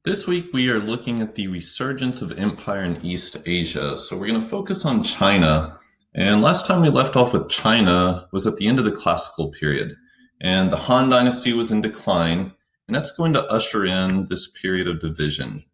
This week we are looking at the resurgence of empire in East Asia. So we're going to focus on China. And last time we left off with China was at the end of the classical period. And the Han Dynasty was in decline. And that's going to usher in this period of division.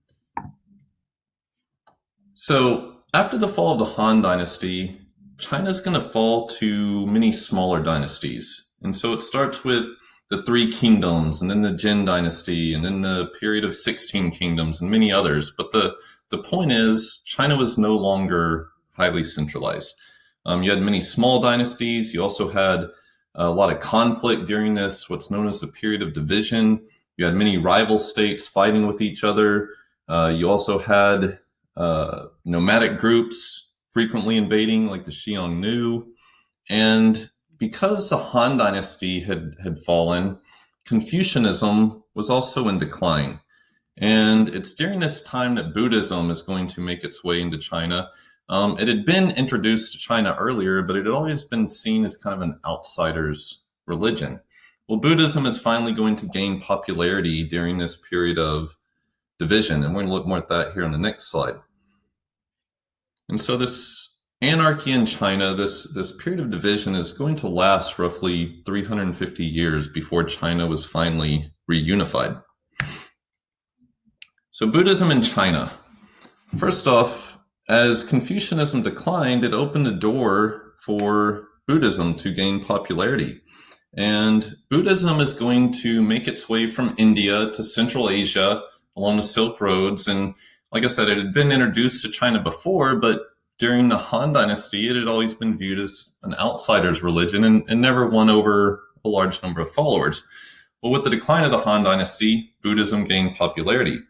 So after the fall of the Han Dynasty, China's going to fall to many smaller dynasties. And so it starts with the Three Kingdoms, and then the Jin Dynasty, and then the period of 16 kingdoms, and many others. But the point is, China was no longer highly centralized. You had many small dynasties. You also had a lot of conflict during this, what's known as the period of division. You had many rival states fighting with each other. You also had nomadic groups frequently invading, like the Xiongnu. And because the Han Dynasty had fallen, Confucianism was also in decline. And it's during this time that Buddhism is going to make its way into China. It had been introduced to China earlier, but it had always been seen as kind of an outsider's religion. Well, Buddhism is finally going to gain popularity during this period of division, and we're going to look more at that here on the next slide. And so this anarchy in China, this period of division is going to last roughly 350 years before China was finally reunified. So Buddhism in China. First off, as Confucianism declined, it opened the door for Buddhism to gain popularity. And Buddhism is going to make its way from India to Central Asia along the Silk Roads. And like I said, it had been introduced to China before, but during the Han Dynasty, it had always been viewed as an outsider's religion and never won over a large number of followers. Well, with the decline of the Han Dynasty, Buddhism gained popularity.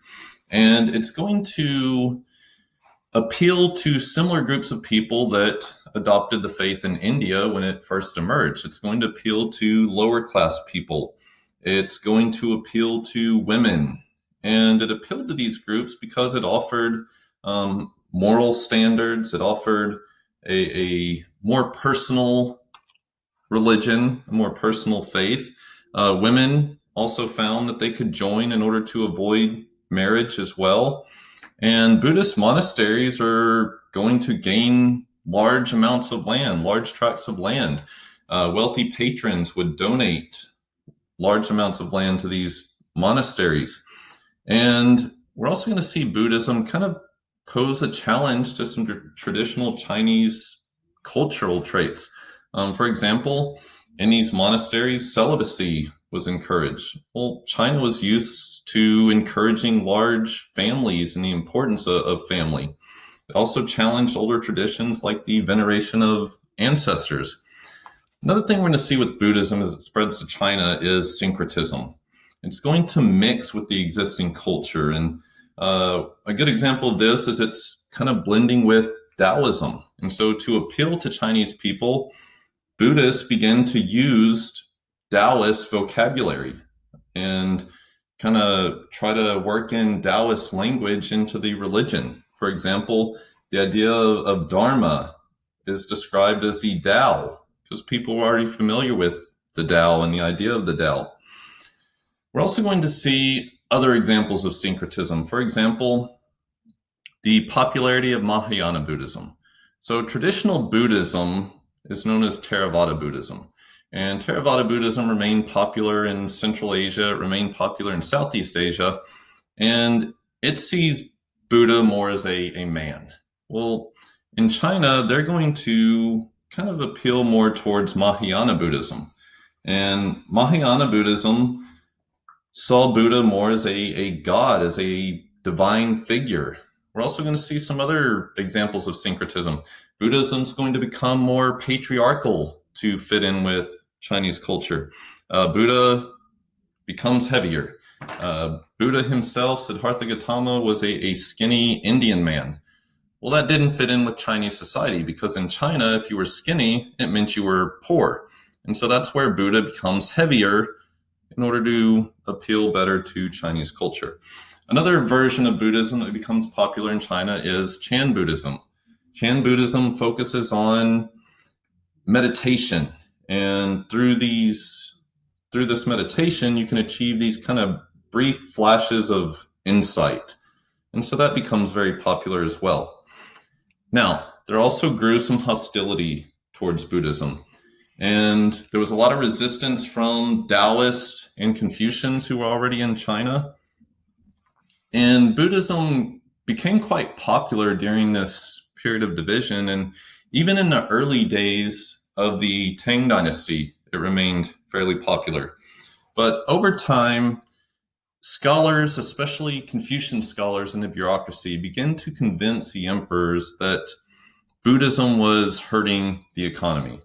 And it's going to appeal to similar groups of people that adopted the faith in India when it first emerged. It's going to appeal to lower class people. It's going to appeal to women. And it appealed to these groups because it offered moral standards. It offered a more personal religion, a more personal faith. Women also found that they could join in order to avoid marriage as well. And Buddhist monasteries are going to gain large amounts of land, large tracts of land. Wealthy patrons would donate large amounts of land to these monasteries. And we're also going to see Buddhism kind of pose a challenge to some traditional Chinese cultural traits. For example, in these monasteries, celibacy was encouraged. Well, China was used to encouraging large families and the importance of family. It also challenged older traditions like the veneration of ancestors. Another thing we're going to see with Buddhism as it spreads to China is syncretism. It's going to mix with the existing culture. And a good example of this is it's kind of blending with Taoism. And so to appeal to Chinese people, Buddhists began to use Taoist vocabulary and kind of try to work in Taoist language into the religion. For example, the idea of Dharma is described as the Tao because people were already familiar with the Tao and the idea of the Tao. We're also going to see other examples of syncretism. For example, the popularity of Mahayana Buddhism. So traditional Buddhism is known as Theravada Buddhism. And Theravada Buddhism remained popular in Central Asia, it remained popular in Southeast Asia, and it sees Buddha more as a man. Well, in China, they're going to kind of appeal more towards Mahayana Buddhism. And Mahayana Buddhism saw Buddha more as a god, as a divine figure. We're also going to see some other examples of syncretism. Buddhism is going to become more patriarchal to fit in with Chinese culture. Buddha becomes heavier. Buddha himself, Siddhartha Gautama, was a skinny Indian man. Well, that didn't fit in with Chinese society because in China, if you were skinny, it meant you were poor. And so that's where Buddha becomes heavier in order to appeal better to Chinese culture. Another version of Buddhism that becomes popular in China is Chan Buddhism. Chan Buddhism focuses on meditation, and through this meditation, you can achieve these kind of brief flashes of insight. And so that becomes very popular as well. Now, there also grew some hostility towards Buddhism. And there was a lot of resistance from Taoists and Confucians who were already in China. And Buddhism became quite popular during this period of division. And even in the early days of the Tang Dynasty, it remained fairly popular. But over time, scholars, especially Confucian scholars in the bureaucracy, began to convince the emperors that Buddhism was hurting the economy.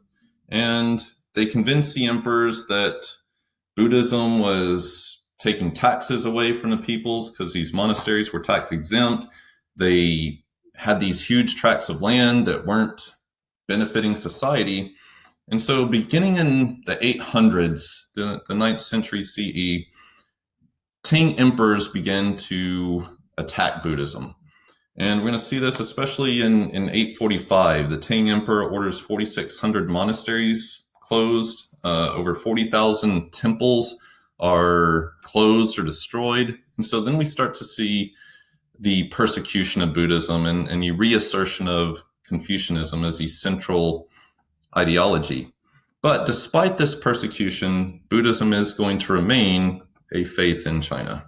And they convinced the emperors that Buddhism was taking taxes away from the peoples because these monasteries were tax exempt. They had these huge tracts of land that weren't benefiting society. And so beginning in the 800s, the 9th century CE, Tang emperors began to attack Buddhism. And we're going to see this especially in 845. The Tang emperor orders 4,600 monasteries closed. Over 40,000 temples are closed or destroyed. And so then we start to see the persecution of Buddhism and the reassertion of Confucianism as the central ideology. But despite this persecution, Buddhism is going to remain a faith in China.